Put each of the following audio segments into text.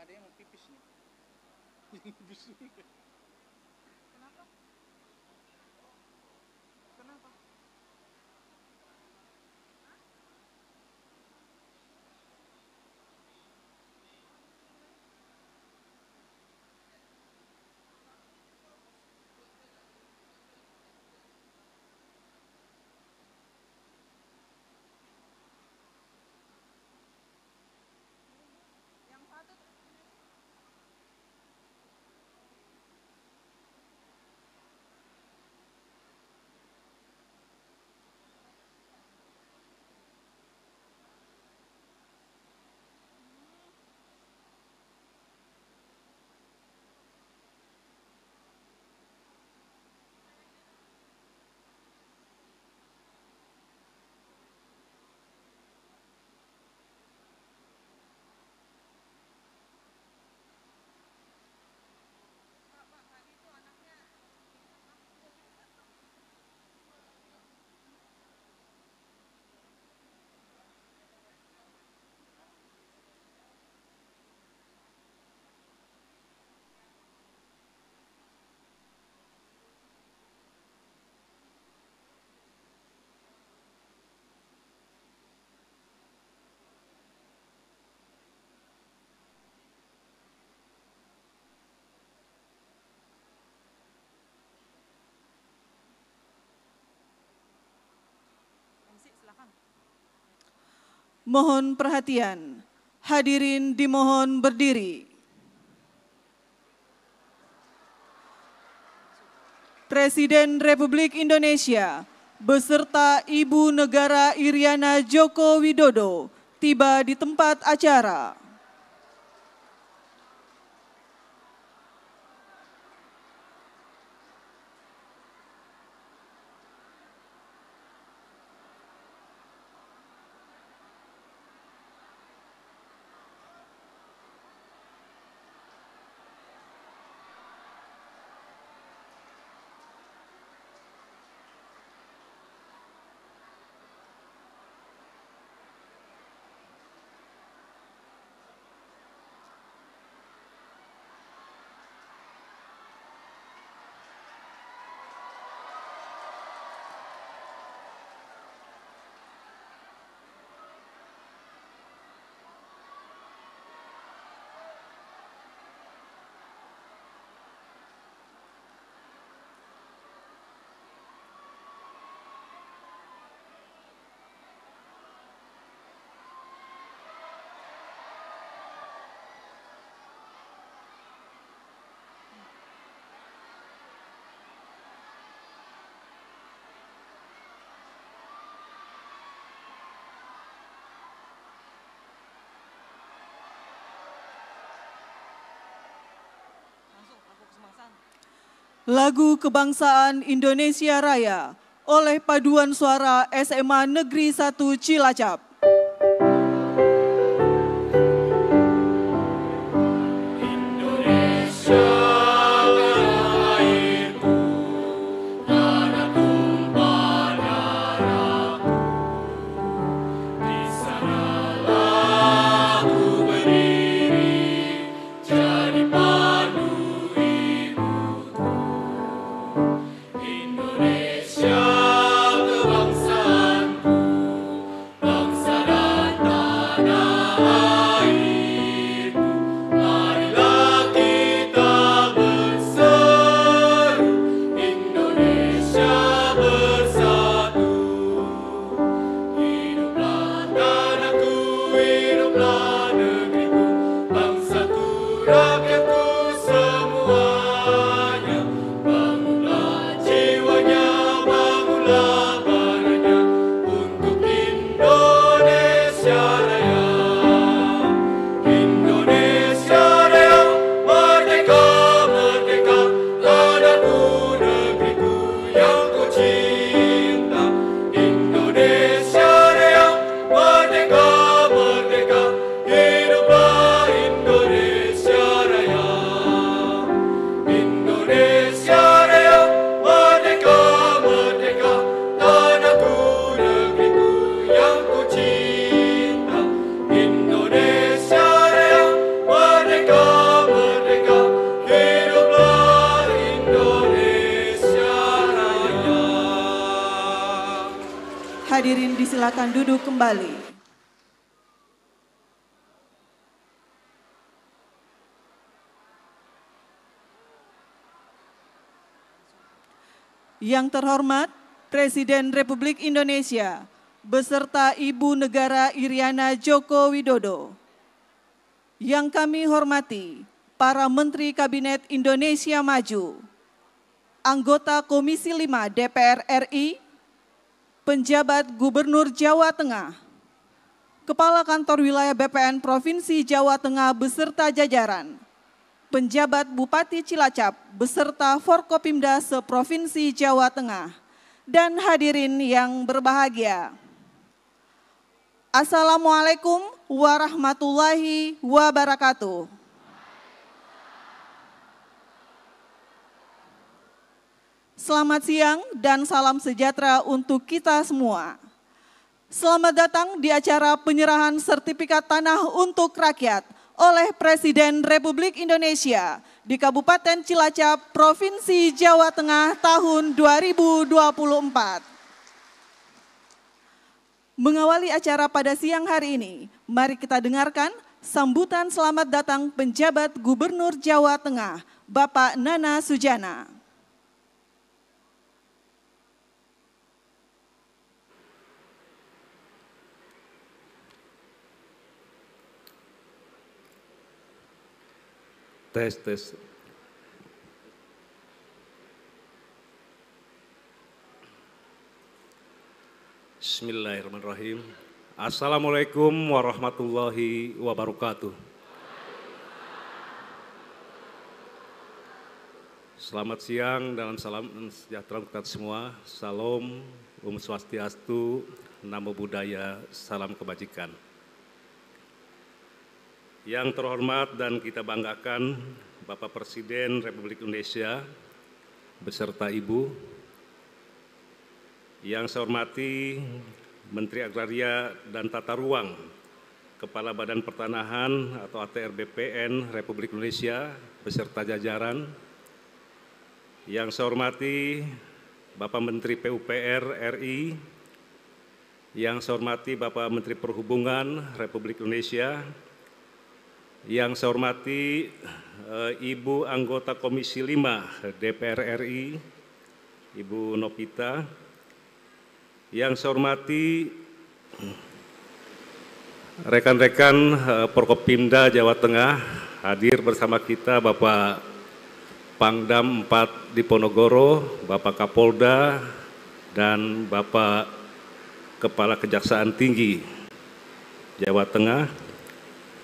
ada yang pipis nih. Kenapa? Kenapa? Yang satu tuh. Pak, tadi tuh anaknya. MC silakan. Mohon perhatian, hadirin dimohon berdiri. Presiden Republik Indonesia beserta Ibu Negara Iriana Joko Widodo tiba di tempat acara. Langsung lagu kesemasaan. Lagu Kebangsaan Indonesia Raya oleh Paduan Suara SMA Negeri 1 Cilacap. Indonesia kebangsaanku, bangsa Hadirin disilakan duduk kembali. Yang terhormat Presiden Republik Indonesia beserta Ibu Negara Iriana Joko Widodo. Yang kami hormati para Menteri Kabinet Indonesia Maju, anggota Komisi 5 DPR RI, penjabat Gubernur Jawa Tengah, Kepala Kantor Wilayah BPN Provinsi Jawa Tengah beserta jajaran, penjabat Bupati Cilacap beserta Forkopimda se-Provinsi Jawa Tengah, dan hadirin yang berbahagia. Assalamualaikum warahmatullahi wabarakatuh. Selamat siang dan salam sejahtera untuk kita semua. Selamat datang di acara penyerahan sertifikat tanah untuk rakyat oleh Presiden Republik Indonesia di Kabupaten Cilacap, Provinsi Jawa Tengah tahun 2024. Mengawali acara pada siang hari ini, mari kita dengarkan sambutan selamat datang penjabat Gubernur Jawa Tengah, Bapak Nana Sujana. Tes. Bismillahirrahmanirrahim. Assalamualaikum warahmatullahi wabarakatuh. Selamat siang dan salam sejahtera untuk kita semua. Salam, Swastiastu, Namo Buddhaya, salam kebajikan. Yang terhormat dan kita banggakan Bapak Presiden Republik Indonesia beserta Ibu, yang saya hormati Menteri Agraria dan Tata Ruang, Kepala Badan Pertanahan atau ATR BPN Republik Indonesia beserta jajaran, yang saya hormati Bapak Menteri PUPR RI, yang saya hormati Bapak Menteri Perhubungan Republik Indonesia, yang saya hormati Ibu anggota Komisi 5 DPR RI, Ibu Nopita, yang saya hormati rekan-rekan Forkopimda Jawa Tengah, hadir bersama kita Bapak Pangdam 4 Diponegoro, Bapak Kapolda, dan Bapak Kepala Kejaksaan Tinggi Jawa Tengah.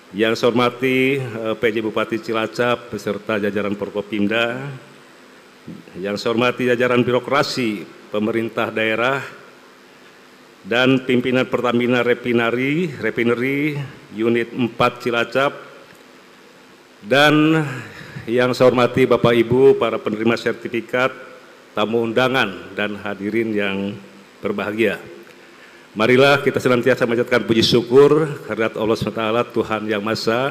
Yang saya hormati PJ Bupati Cilacap beserta jajaran Forkopimda, yang saya hormati jajaran birokrasi pemerintah daerah dan pimpinan Pertamina Refinery Unit 4 Cilacap, dan yang saya hormati Bapak Ibu para penerima sertifikat, tamu undangan, dan hadirin yang berbahagia. Marilah kita senantiasa menjadikan puji syukur kehadirat Allah SWT, Tuhan Yang Maha Esa.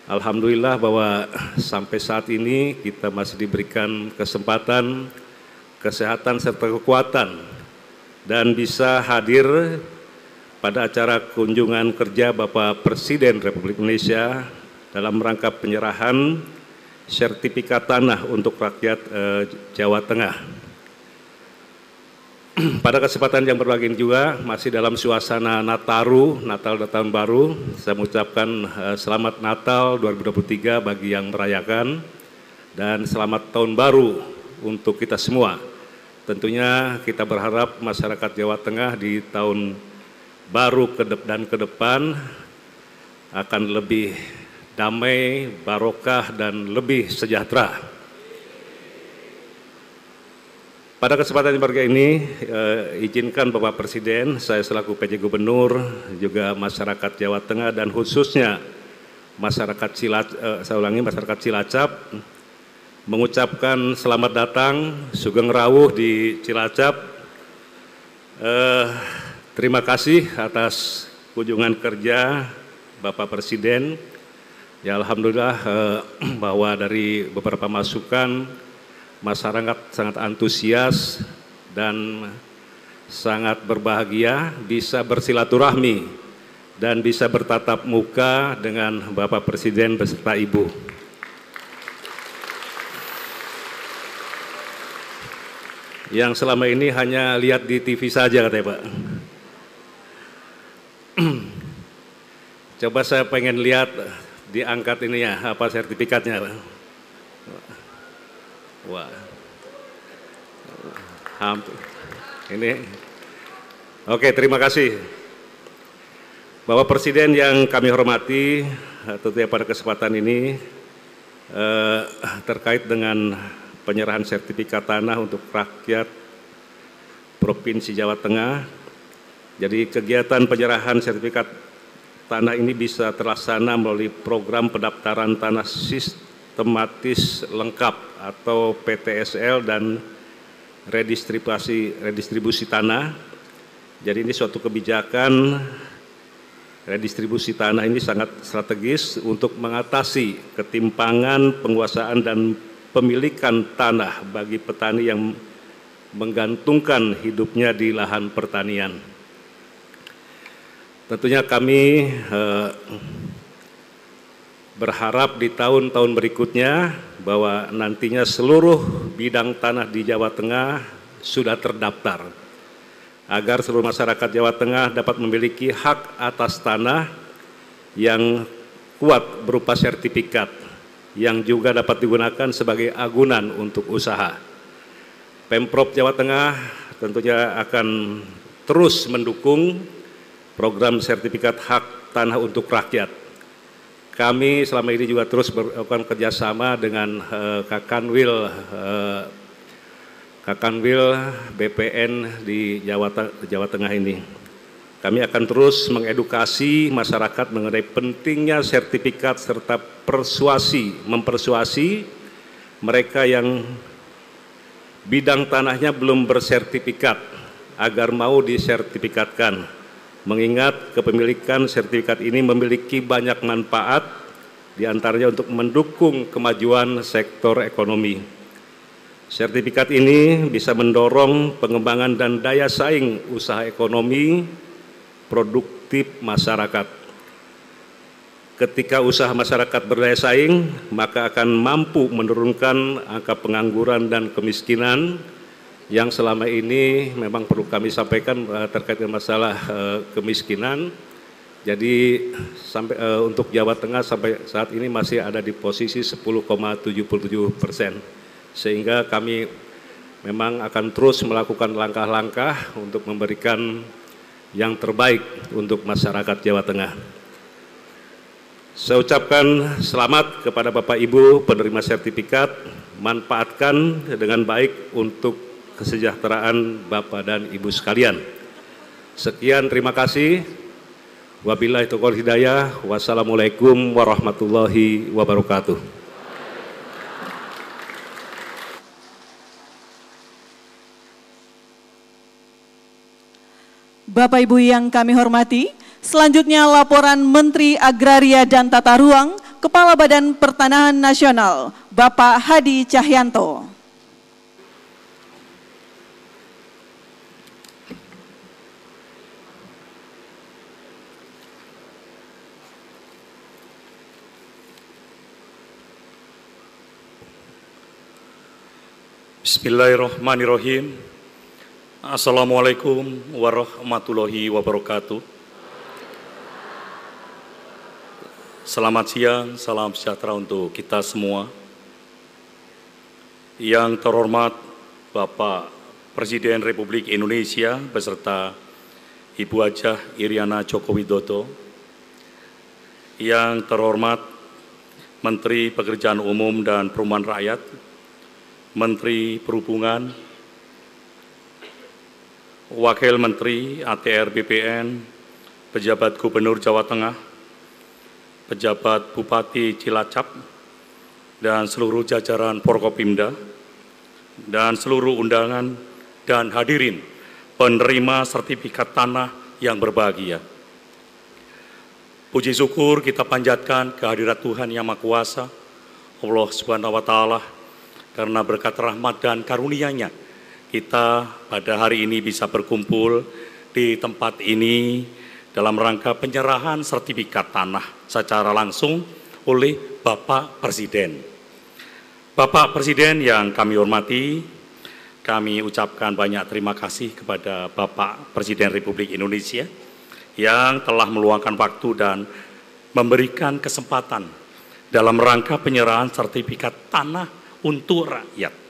Alhamdulillah bahwa sampai saat ini kita masih diberikan kesempatan, kesehatan, serta kekuatan, dan bisa hadir pada acara kunjungan kerja Bapak Presiden Republik Indonesia dalam rangka penyerahan sertifikat tanah untuk rakyat Jawa Tengah. Pada kesempatan yang berbahagia ini juga masih dalam suasana Nataru, Natal dan Tahun Baru, saya mengucapkan selamat Natal 2023 bagi yang merayakan, dan selamat Tahun Baru untuk kita semua. Tentunya kita berharap masyarakat Jawa Tengah di tahun baru dan ke depan akan lebih damai, barokah, dan lebih sejahtera. Pada kesempatan yang berbahagia ini, izinkan Bapak Presiden, saya selaku PJ Gubernur, juga masyarakat Jawa Tengah dan khususnya masyarakat masyarakat Cilacap, mengucapkan selamat datang, Sugeng Rawuh di Cilacap. Terima kasih atas kunjungan kerja Bapak Presiden. Ya alhamdulillah bahwa dari beberapa masukan masyarakat sangat antusias dan sangat berbahagia bisa bersilaturahmi dan bisa bertatap muka dengan Bapak Presiden beserta Ibu. Yang selama ini hanya lihat di TV saja katanya Pak. Coba saya pengen lihat diangkat ini ya, apa sertifikatnya Pak. Wah. Hampir. Ini. Oke, terima kasih. Bapak Presiden yang kami hormati, tentunya pada kesempatan ini terkait dengan penyerahan sertifikat tanah untuk rakyat Provinsi Jawa Tengah. Jadi kegiatan penyerahan sertifikat tanah ini bisa terlaksana melalui program pendaftaran tanah sistematis lengkap atau PTSL dan redistribusi tanah. Jadi ini suatu kebijakan redistribusi tanah ini sangat strategis untuk mengatasi ketimpangan penguasaan dan pemilikan tanah bagi petani yang menggantungkan hidupnya di lahan pertanian. Tentunya kami berharap di tahun-tahun berikutnya bahwa nantinya seluruh bidang tanah di Jawa Tengah sudah terdaftar, agar seluruh masyarakat Jawa Tengah dapat memiliki hak atas tanah yang kuat berupa sertifikat, yang juga dapat digunakan sebagai agunan untuk usaha. Pemprov Jawa Tengah tentunya akan terus mendukung program sertifikat hak tanah untuk rakyat. Kami selama ini juga terus melakukan kerjasama dengan Kakanwil BPN di Jawa Tengah ini. Kami akan terus mengedukasi masyarakat mengenai pentingnya sertifikat serta mempersuasi mereka yang bidang tanahnya belum bersertifikat agar mau disertifikatkan. Mengingat kepemilikan sertifikat ini memiliki banyak manfaat, diantaranya untuk mendukung kemajuan sektor ekonomi. Sertifikat ini bisa mendorong pengembangan dan daya saing usaha ekonomi produktif masyarakat. Ketika usaha masyarakat berdaya saing, maka akan mampu menurunkan angka pengangguran dan kemiskinan yang selama ini memang perlu kami sampaikan terkait dengan masalah kemiskinan. Jadi untuk Jawa Tengah sampai saat ini masih ada di posisi 10,77%, sehingga kami memang akan terus melakukan langkah-langkah untuk memberikan yang terbaik untuk masyarakat Jawa Tengah. Saya ucapkan selamat kepada Bapak Ibu penerima sertifikat, manfaatkan dengan baik untuk kesejahteraan Bapak dan Ibu sekalian. Sekian, terima kasih. Wabillahi taufiq wal hidayah. Wassalamualaikum warahmatullahi wabarakatuh. Bapak Ibu yang kami hormati, selanjutnya laporan Menteri Agraria dan Tata Ruang, Kepala Badan Pertanahan Nasional, Bapak Hadi Cahyanto. Bismillahirrahmanirrahim. Assalamualaikum warahmatullahi wabarakatuh. Selamat siang, salam sejahtera untuk kita semua. Yang terhormat Bapak Presiden Republik Indonesia beserta Ibu Hajah Iriana Joko Widodo. Yang terhormat Menteri Pekerjaan Umum dan Perumahan Rakyat, Menteri Perhubungan, Wakil Menteri ATR BPN, pejabat Gubernur Jawa Tengah, pejabat Bupati Cilacap, dan seluruh jajaran Forkopimda, dan seluruh undangan dan hadirin penerima sertifikat tanah yang berbahagia. Puji syukur kita panjatkan kehadirat Tuhan Yang Maha Kuasa, Allah Subhanahu wa Ta'ala, karena berkat rahmat dan karunia-Nya kita pada hari ini bisa berkumpul di tempat ini dalam rangka penyerahan sertifikat tanah secara langsung oleh Bapak Presiden. Bapak Presiden yang kami hormati, kami ucapkan banyak terima kasih kepada Bapak Presiden Republik Indonesia yang telah meluangkan waktu dan memberikan kesempatan dalam rangka penyerahan sertifikat tanah untuk rakyat.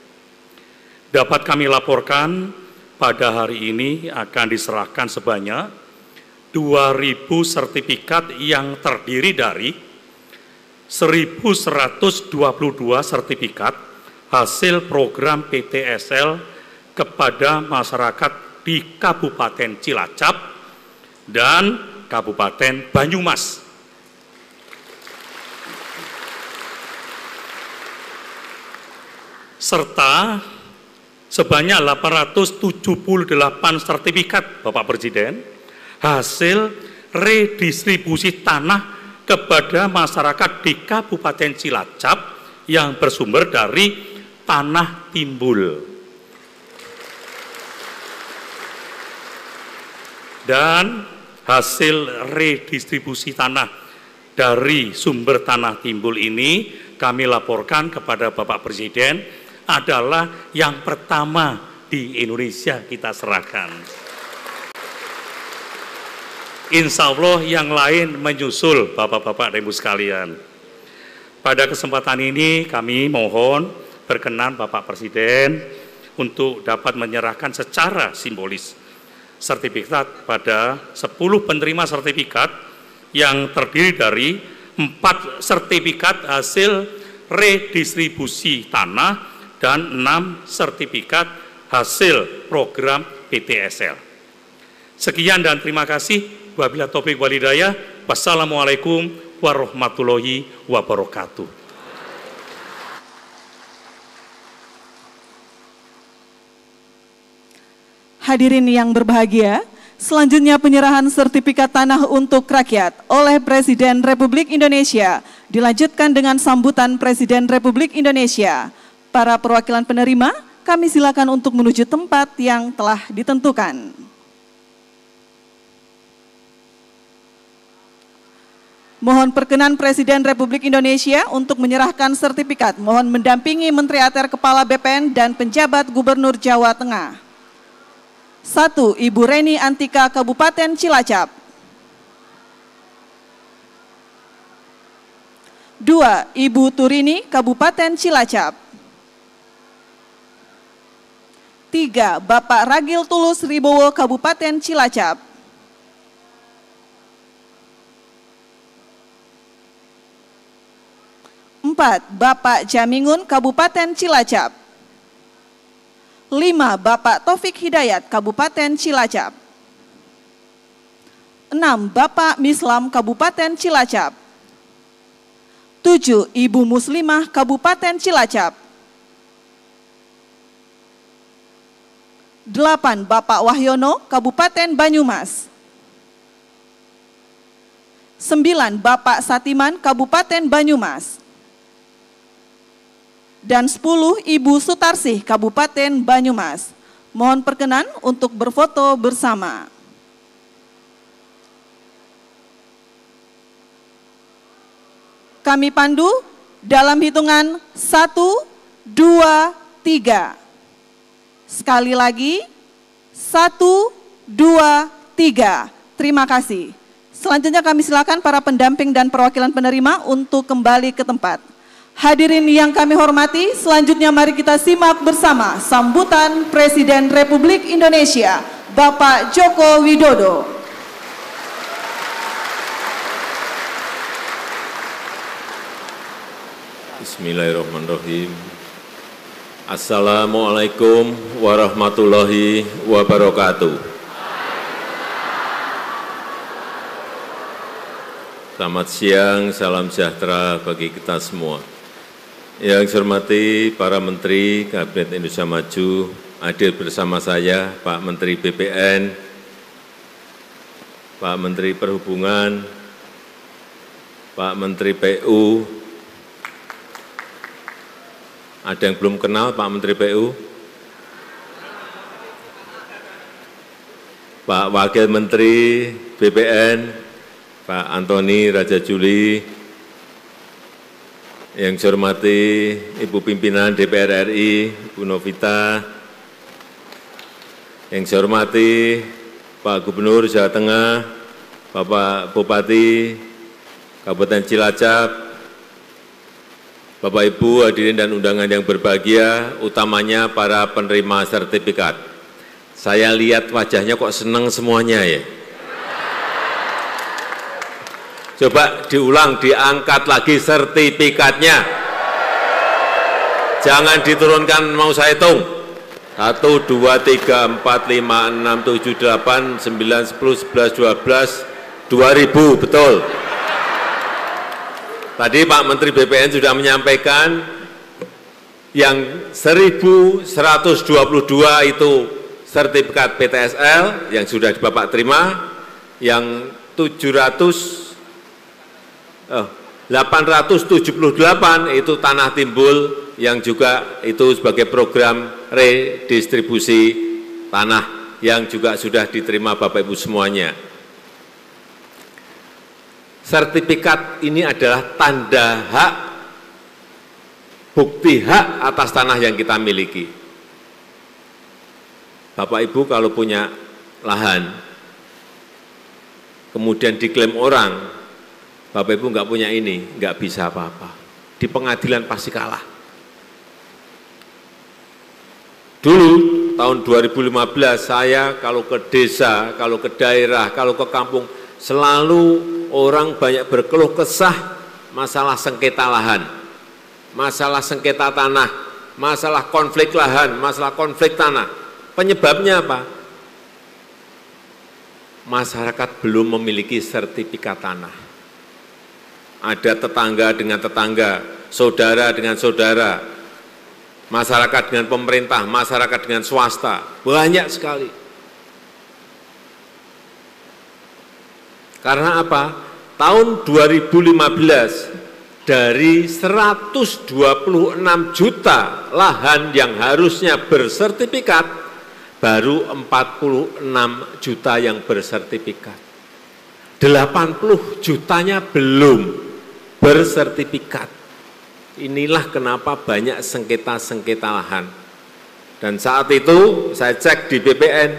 Dapat kami laporkan pada hari ini akan diserahkan sebanyak 2.000 sertifikat yang terdiri dari 1.122 sertifikat hasil program PTSL kepada masyarakat di Kabupaten Cilacap dan Kabupaten Banyumas. Serta sebanyak 878 sertifikat Bapak Presiden hasil redistribusi tanah kepada masyarakat di Kabupaten Cilacap yang bersumber dari tanah timbul. Dan hasil redistribusi tanah dari sumber tanah timbul ini kami laporkan kepada Bapak Presiden adalah yang pertama di Indonesia kita serahkan. Insya Allah yang lain menyusul Bapak-Bapak dan Ibu sekalian. Pada kesempatan ini kami mohon berkenan Bapak Presiden untuk dapat menyerahkan secara simbolis sertifikat pada 10 penerima sertifikat yang terdiri dari 4 sertifikat hasil redistribusi tanah dan 6 sertifikat hasil program PTSL. Sekian dan terima kasih. Wabillahi taufiq wal hidayah. Wassalamualaikum warahmatullahi wabarakatuh. Hadirin yang berbahagia, selanjutnya penyerahan sertifikat tanah untuk rakyat oleh Presiden Republik Indonesia dilanjutkan dengan sambutan Presiden Republik Indonesia. Para perwakilan penerima, kami silakan untuk menuju tempat yang telah ditentukan. Mohon perkenan Presiden Republik Indonesia untuk menyerahkan sertifikat. Mohon mendampingi Menteri ATR Kepala BPN dan penjabat Gubernur Jawa Tengah. 1. Ibu Reni Antika, Kabupaten Cilacap. 2. Ibu Turini, Kabupaten Cilacap. 3. Bapak Ragil Tulus Ribowo, Kabupaten Cilacap. 4. Bapak Jamingun, Kabupaten Cilacap. 5. Bapak Taufik Hidayat, Kabupaten Cilacap. 6. Bapak Mislam, Kabupaten Cilacap. 7. Ibu Muslimah, Kabupaten Cilacap. 8. Bapak Wahyono, Kabupaten Banyumas. 9. Bapak Satiman, Kabupaten Banyumas. Dan 10. Ibu Sutarsih, Kabupaten Banyumas. Mohon perkenan untuk berfoto bersama. Kami pandu dalam hitungan 1, 2, 3. Sekali lagi, 1, 2, 3. Terima kasih. Selanjutnya kami silakan para pendamping dan perwakilan penerima untuk kembali ke tempat. Hadirin yang kami hormati, selanjutnya mari kita simak bersama sambutan Presiden Republik Indonesia, Bapak Joko Widodo. Bismillahirrahmanirrahim. Assalamualaikum warahmatullahi wabarakatuh. Selamat siang, salam sejahtera bagi kita semua. Yang saya hormati para Menteri Kabinet Indonesia Maju, hadir bersama saya Pak Menteri BPN, Pak Menteri Perhubungan, Pak Menteri PU. Ada yang belum kenal Pak Menteri PU? Pak Wakil Menteri BPN, Pak Antoni Raja Juli, yang saya hormati Ibu Pimpinan DPR RI, Ibu Novita, yang saya hormati Pak Gubernur Jawa Tengah, Bapak Bupati Kabupaten Cilacap, Bapak Ibu hadirin dan undangan yang berbahagia, utamanya para penerima sertifikat. Saya lihat wajahnya kok senang semuanya ya. Coba diulang, diangkat lagi sertifikatnya. Jangan diturunkan, mau saya hitung. 1, 2, 3, 4, 5, 6, 7, 8, 9, 10, 11, 12, 2000, betul. Tadi Pak Menteri BPN sudah menyampaikan yang 1122 itu sertifikat PTSL yang sudah Bapak terima, yang 878 itu tanah timbul yang juga itu sebagai program redistribusi tanah yang juga sudah diterima Bapak Ibu semuanya. Sertifikat ini adalah tanda hak, bukti hak atas tanah yang kita miliki. Bapak Ibu kalau punya lahan, kemudian diklaim orang, Bapak Ibu nggak punya ini, nggak bisa apa-apa. Di pengadilan pasti kalah. Dulu, tahun 2015, saya kalau ke desa, kalau ke daerah, kalau ke kampung, selalu orang banyak berkeluh kesah masalah sengketa lahan, masalah sengketa tanah, masalah konflik lahan, masalah konflik tanah. Penyebabnya apa? Masyarakat belum memiliki sertifikat tanah. Ada tetangga dengan tetangga, saudara dengan saudara, masyarakat dengan pemerintah, masyarakat dengan swasta, banyak sekali. Karena apa? Tahun 2015, dari 126 juta lahan yang harusnya bersertifikat, baru 46 juta yang bersertifikat. 80 jutanya belum bersertifikat. Inilah kenapa banyak sengketa-sengketa lahan. Dan saat itu saya cek di BPN,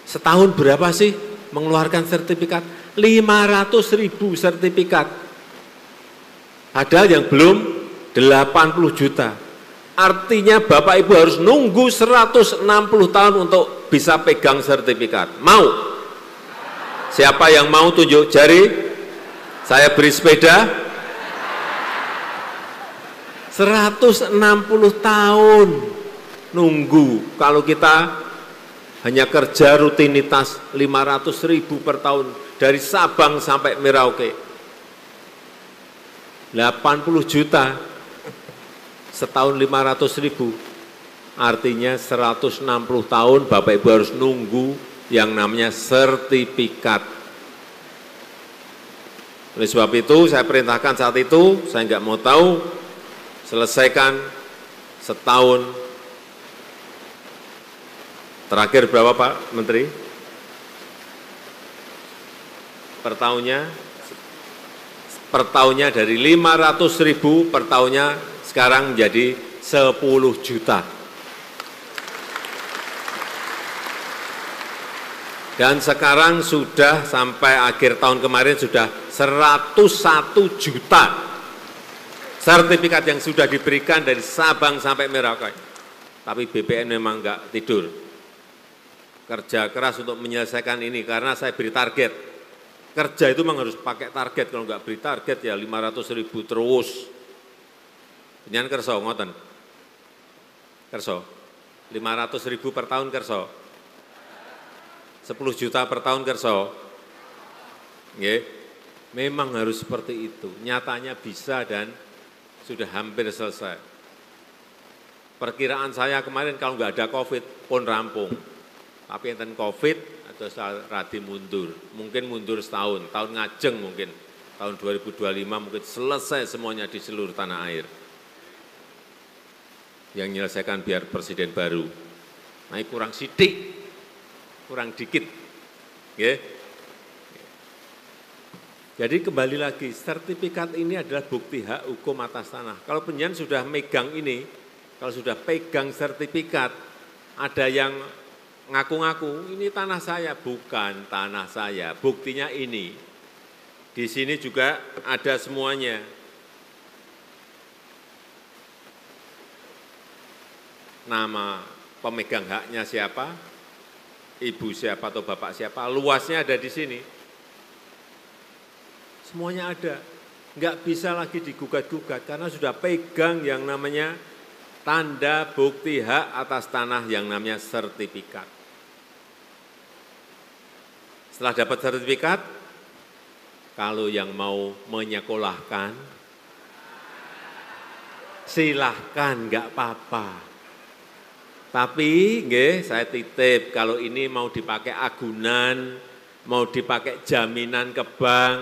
setahun berapa sih mengeluarkan sertifikat? 500.000 sertifikat. Padahal yang belum 80 juta. Artinya Bapak Ibu harus nunggu 160 tahun untuk bisa pegang sertifikat. Mau? Siapa yang mau tunjuk jari? Saya beri sepeda. 160 tahun nunggu. Kalau kita hanya kerja rutinitas 500.000 per tahun dari Sabang sampai Merauke. 80 juta setahun 500.000. Artinya 160 tahun Bapak Ibu harus nunggu yang namanya sertifikat. Oleh sebab itu saya perintahkan saat itu, saya nggak mau tahu, selesaikan setahun. Terakhir berapa Pak Menteri? Per tahunnya dari 500.000 per tahunnya sekarang menjadi 10 juta. Dan sekarang sudah sampai akhir tahun kemarin sudah 101 juta sertifikat yang sudah diberikan dari Sabang sampai Merauke. Tapi BPN memang enggak tidur. Kerja keras untuk menyelesaikan ini karena saya beri target. Kerja itu memang harus pakai target, kalau enggak beri target ya 500.000 terus. Penyan kerso, ngoten. Kerso. 500.000 per tahun kerso. 10 juta per tahun kerso. Nggih. Memang harus seperti itu. Nyatanya bisa dan sudah hampir selesai. Perkiraan saya kemarin kalau nggak ada COVID pun rampung. Tapi enten COVID atau radi mundur. Mungkin mundur setahun, tahun ngajeng mungkin. Tahun 2025 mungkin selesai semuanya di seluruh tanah air. Yang menyelesaikan biar presiden baru. Naik kurang sidik. kurang dikit. Nggih. Jadi kembali lagi, sertifikat ini adalah bukti hak hukum atas tanah. Kalau penjenengan sudah megang ini, kalau sudah pegang sertifikat, ada yang ngaku-ngaku, ini tanah saya, bukan tanah saya, buktinya ini. Di sini juga ada semuanya. Nama pemegang haknya siapa, ibu siapa atau bapak siapa, luasnya ada di sini. Semuanya ada, nggak bisa lagi digugat-gugat karena sudah pegang yang namanya tanda bukti hak atas tanah yang namanya sertifikat. Setelah dapat sertifikat, kalau yang mau menyekolahkan, silahkan, nggak apa-apa. Tapi, nggih, saya titip kalau ini mau dipakai agunan, mau dipakai jaminan ke bank,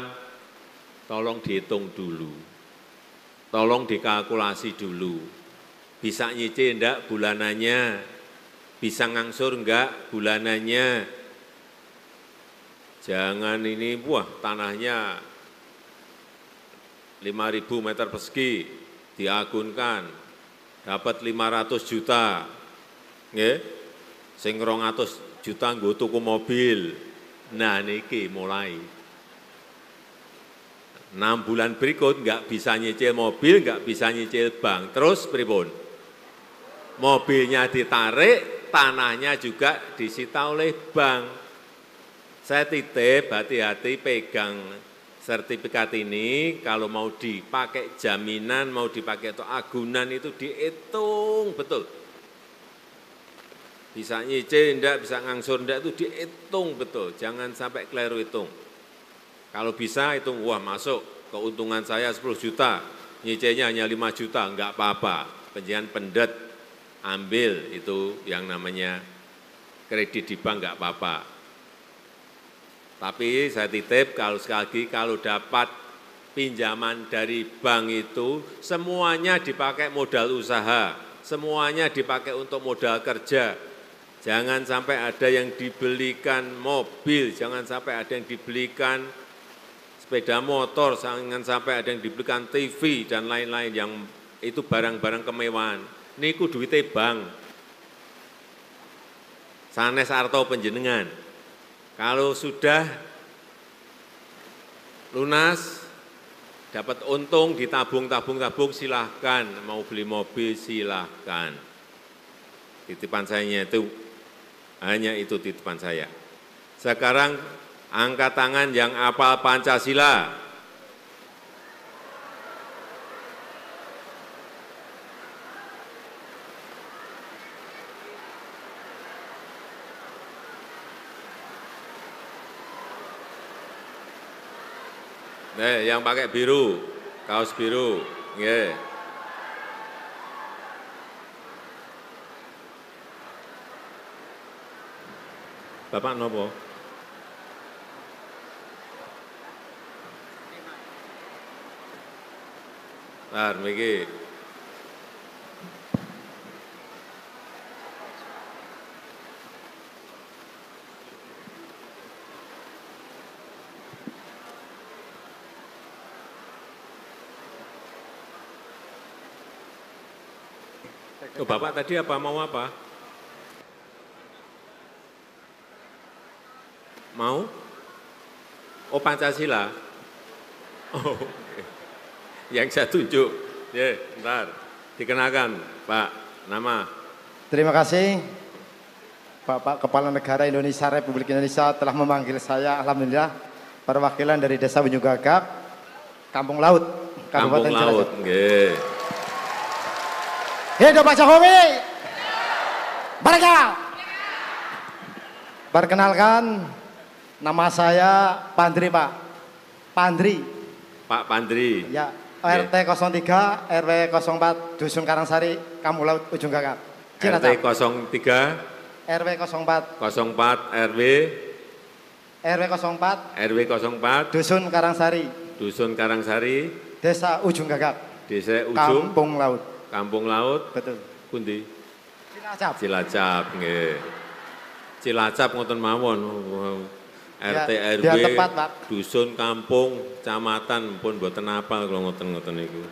tolong dihitung dulu, tolong dikalkulasi dulu. Bisa nyicil enggak bulanannya, bisa ngangsur enggak bulanannya. Jangan ini, wah tanahnya 5.000 meter persegi, diagunkan, dapat 500 juta, nggih, sing 200 juta nggo tuku mobil. Nah niki mulai. 6 bulan berikut nggak bisa nyicil mobil, nggak bisa nyicil bank. Terus pripun? Mobilnya ditarik, tanahnya juga disita oleh bank. Saya titip, hati-hati pegang sertifikat ini, kalau mau dipakai jaminan, mau dipakai atau agunan itu dihitung betul. Bisa nyicil enggak, bisa ngangsur enggak itu dihitung betul, jangan sampai keliru hitung. Kalau bisa hitung, wah masuk keuntungan saya 10 juta, nyicilnya hanya 5 juta, enggak apa-apa. Penjian pendet, ambil itu yang namanya kredit di bank enggak apa-apa. Tapi saya titip kalau sekali lagi, kalau dapat pinjaman dari bank itu semuanya dipakai modal usaha, semuanya dipakai untuk modal kerja. Jangan sampai ada yang dibelikan mobil, jangan sampai ada yang dibelikan sepeda motor, jangan sampai ada yang dibelikan TV dan lain-lain yang itu barang-barang kemewahan. Niku duitnya bank. Sanes arto panjenengan. Kalau sudah lunas, dapat untung, ditabung-tabung-tabung silahkan, mau beli mobil silahkan. Titipan saya itu, hanya itu titipan saya. Sekarang angkat tangan yang hafal Pancasila. Yang pakai biru, kaos biru, nggih. Bapak nopo? Lar, miki. Oh, Bapak tadi apa mau apa? Mau? Oh, Pancasila. Oh, yang saya tunjuk. Ya, bentar. Dikenalkan, Pak. Nama. Terima kasih, Bapak Kepala Negara Indonesia Republik Indonesia telah memanggil saya, alhamdulillah, perwakilan dari Desa Ujung Gagak, Kampung Laut, Kabupaten Cilacap. Kampung Laut, nggih. Hidup Pak Jokowi. Baraka. Perkenalkan, nama saya Pandri, Pak. Pandri. Pak Pandri. Ya, RT 03, RW 04, Dusun Karangsari, Kampung Laut, Ujung Gagak. RT 03, RW 04, 04, RW, RW 04, RW 04, Dusun Karangsari, Dusun Karangsari, Desa Ujung Gagak, Desa Ujung, Kampung Laut. Kampung Laut, Betul. pundi? Cilacap. Cilacap, nggih. Cilacap ngoten mawon. RT Ya, RW, biar tepat, Pak. dusun, kampung, kecamatan pun mboten apal kalau ngoten-ngoten niku.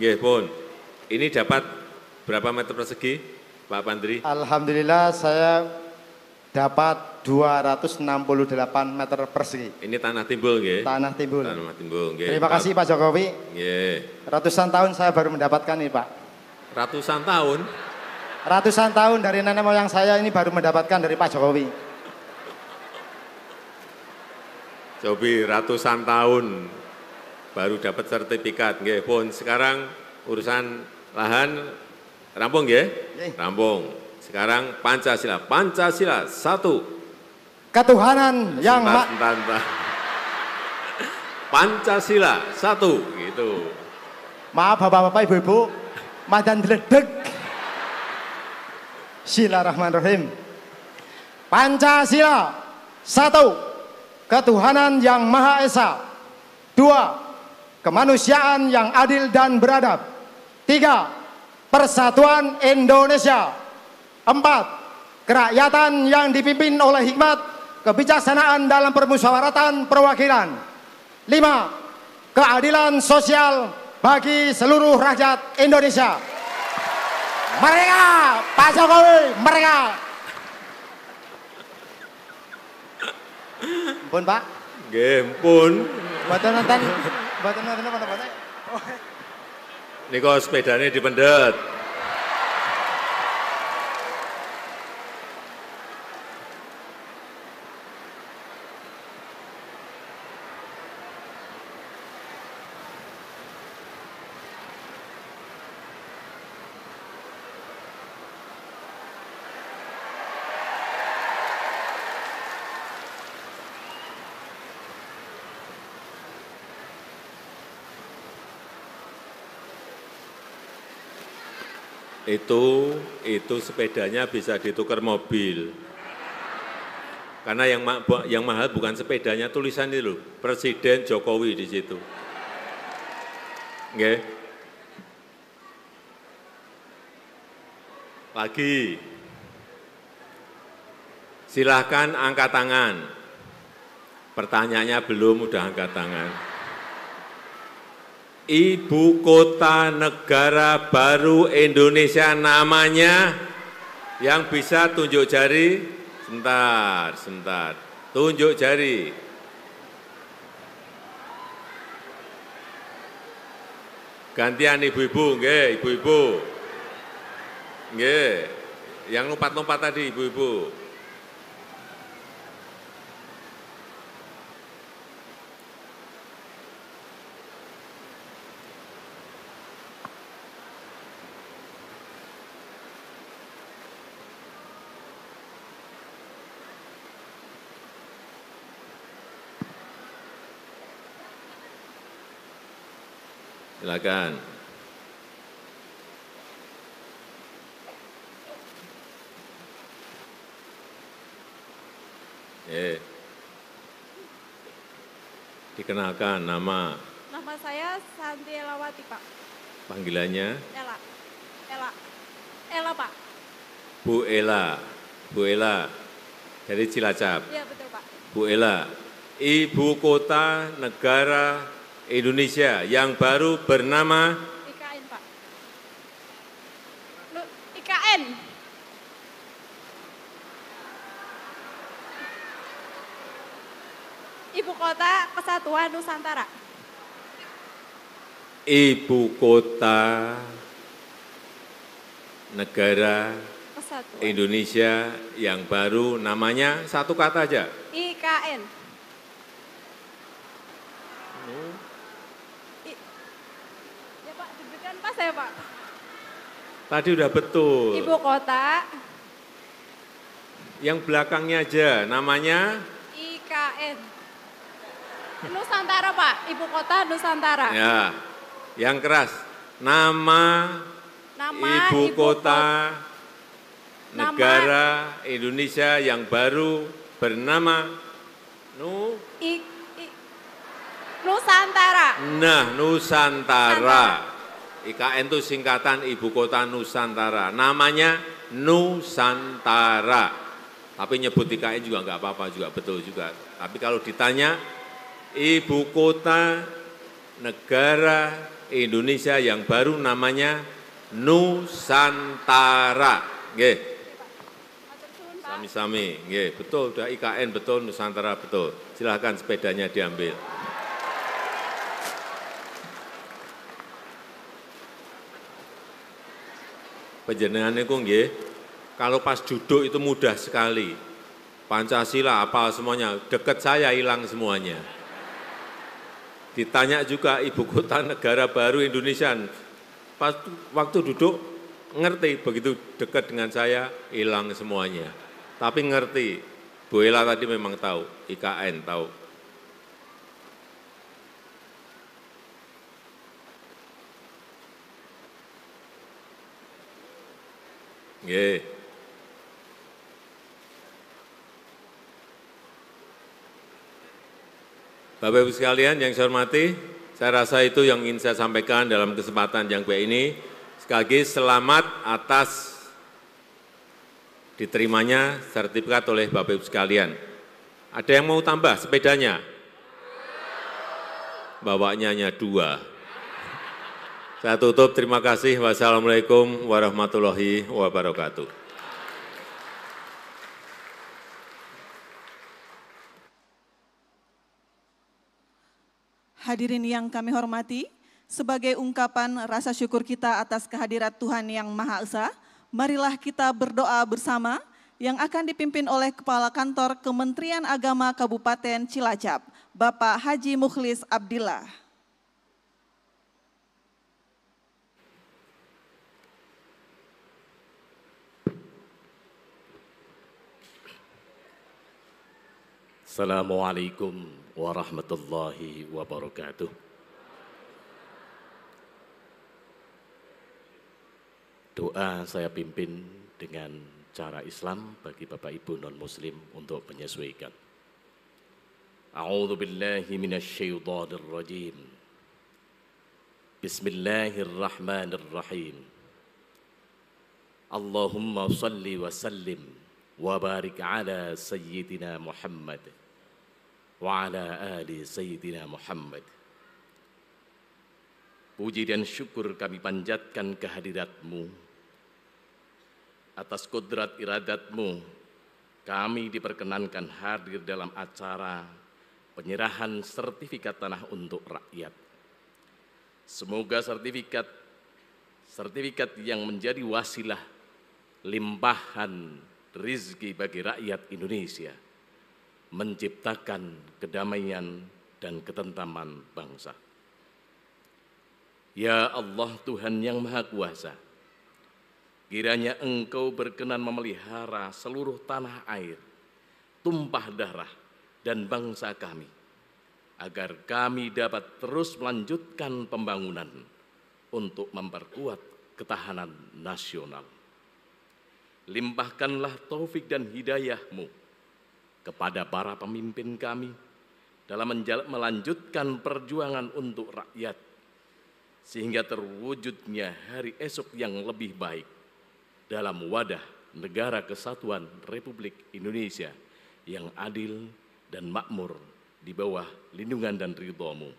Nggih, pun. Ini dapat berapa meter persegi, Pak Pandri? Alhamdulillah saya dapat 268 meter persegi. Ini tanah timbul nggih. Tanah timbul. Tanah timbul nggih. Terima kasih Pak Jokowi. Nggih. Ratusan tahun saya baru mendapatkan ini Pak. Ratusan tahun. Ratusan tahun dari nenek moyang saya ini baru mendapatkan dari Pak Jokowi. Jobi ratusan tahun baru dapat sertifikat nggih pun. Sekarang urusan lahan rampung nggih? Nggih. Rampung. Sekarang Pancasila. Pancasila 1. Ketuhanan yang Sebentar. Pancasila 1 gitu. Maaf Bapak-bapak Ibu-ibu, madan deledeg. Bismillahirrahmanirrahim. Pancasila 1. Ketuhanan yang Maha Esa. 2. Kemanusiaan yang adil dan beradab. 3. Persatuan Indonesia. 4. Kerakyatan yang dipimpin oleh hikmat, kebijaksanaan dalam permusyawaratan perwakilan. 5. Keadilan sosial bagi seluruh rakyat Indonesia. Merdeka, Pak Jokowi, merdeka. Pun Pak. Nggih, pun. Mboten nonton apa-apa. Niku sepedane dipendet. Itu sepedanya bisa ditukar mobil. Karena yang mahal bukan sepedanya, tulisan itu loh, Presiden Jokowi di situ. Nggih. Lagi. Silahkan angkat tangan. Pertanyaannya belum, udah angkat tangan. Ibu kota negara baru Indonesia namanya, yang bisa tunjuk jari, sebentar, tunjuk jari. Gantian ibu-ibu, nggih, ibu-ibu. Nggih, yang lompat-lompat tadi ibu-ibu. Silakan. Dikenalkan nama. Nama saya Santi Elawati, Pak. Panggilannya? Ela. Ela, Pak. Bu Ela. Bu Ela dari Cilacap. Iya, betul, Pak. Bu Ela, ibu kota negara Indonesia yang baru bernama IKN, Pak. IKN. Ibu kota Kesatuan Nusantara. ibu kota negara Kesatuan. Indonesia yang baru namanya satu kata aja. IKN. Ya Pak, diberikan pas ya Pak. Tadi udah betul. Ibu kota Yang belakangnya aja namanya IKN. Nusantara Pak, ibu kota Nusantara. ya. Yang keras nama ibu kota negara Indonesia yang baru bernama Nusantara. Nah, Nusantara. IKN itu singkatan Ibu Kota Nusantara. Namanya Nusantara. Tapi nyebut IKN juga nggak apa-apa, juga betul juga. Tapi kalau ditanya ibu kota negara Indonesia yang baru namanya Nusantara. Nggih. Sami-sami, nggih, betul, udah IKN betul, Nusantara betul. Silahkan sepedanya diambil. Panjenengan niku nggih, kalau pas duduk itu mudah sekali. Pancasila apa semuanya, dekat saya hilang semuanya. Ditanya juga ibu kota negara baru Indonesia, pas waktu duduk ngerti, begitu dekat dengan saya hilang semuanya. Tapi ngerti, Bu Ela tadi memang tahu, IKN tahu. Nggih. Bapak Ibu sekalian yang saya hormati, saya rasa itu yang ingin saya sampaikan dalam kesempatan yang baik ini. Sekali lagi selamat atas diterimanya sertifikat oleh Bapak Ibu sekalian. Ada yang mau tambah sepedanya? Bawanya hanya 2. Saya tutup, terima kasih. Wassalamualaikum warahmatullahi wabarakatuh. Hadirin yang kami hormati, sebagai ungkapan rasa syukur kita atas kehadirat Tuhan Yang Maha Esa, marilah kita berdoa bersama yang akan dipimpin oleh Kepala Kantor Kementerian Agama Kabupaten Cilacap, Bapak Haji Mukhlis Abdillah. Assalamualaikum warahmatullahi wabarakatuh. Doa saya pimpin dengan cara Islam bagi Bapak Ibu non-Muslim untuk menyesuaikan. A'udzu billahi minasyaitonir rajim. Bismillahirrahmanirrahim. Allahumma shalli wa sallim wa barik ala sayyidina Muhammad wa ala ali sayyidina Muhammad. Puji dan syukur kami panjatkan kehadirat-Mu. Atas kodrat iradat-Mu, kami diperkenankan hadir dalam acara penyerahan sertifikat tanah untuk rakyat. Semoga sertifikat yang menjadi wasilah limpahan rizki bagi rakyat Indonesia, menciptakan kedamaian dan ketentraman bangsa. Ya Allah Tuhan yang Maha Kuasa, kiranya Engkau berkenan memelihara seluruh tanah air, tumpah darah dan bangsa kami, agar kami dapat terus melanjutkan pembangunan untuk memperkuat ketahanan nasional. Limpahkanlah taufik dan hidayah-Mu kepada para pemimpin kami dalam melanjutkan perjuangan untuk rakyat, sehingga terwujudnya hari esok yang lebih baik dalam wadah negara kesatuan Republik Indonesia yang adil dan makmur di bawah lindungan dan ridho-Mu,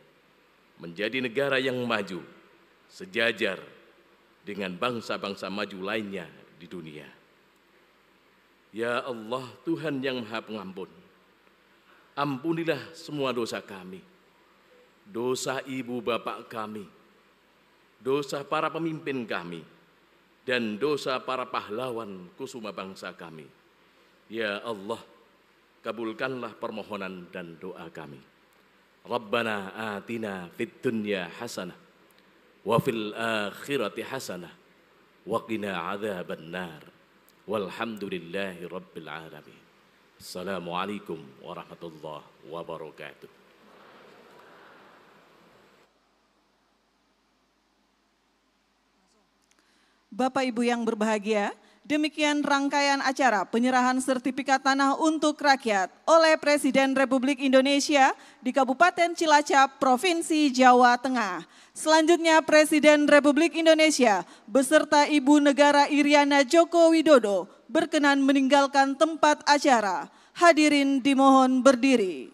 menjadi negara yang maju sejajar dengan bangsa-bangsa maju lainnya di dunia. Ya Allah Tuhan yang Maha Pengampun, ampunilah semua dosa kami, dosa ibu bapak kami, dosa para pemimpin kami, dan dosa para pahlawan kusuma bangsa kami. Ya Allah, kabulkanlah permohonan dan doa kami. Rabbana atina fid dunya hasanah wa fil akhirati hasanah wa qina adzaban nar. Walhamdulillahi rabbil alamin. Assalamualaikum warahmatullahi wabarakatuh. Bapak Ibu yang berbahagia, demikian rangkaian acara penyerahan sertifikat tanah untuk rakyat oleh Presiden Republik Indonesia di Kabupaten Cilacap, Provinsi Jawa Tengah. Selanjutnya Presiden Republik Indonesia beserta Ibu Negara Iriana Joko Widodo berkenan meninggalkan tempat acara. Hadirin dimohon berdiri.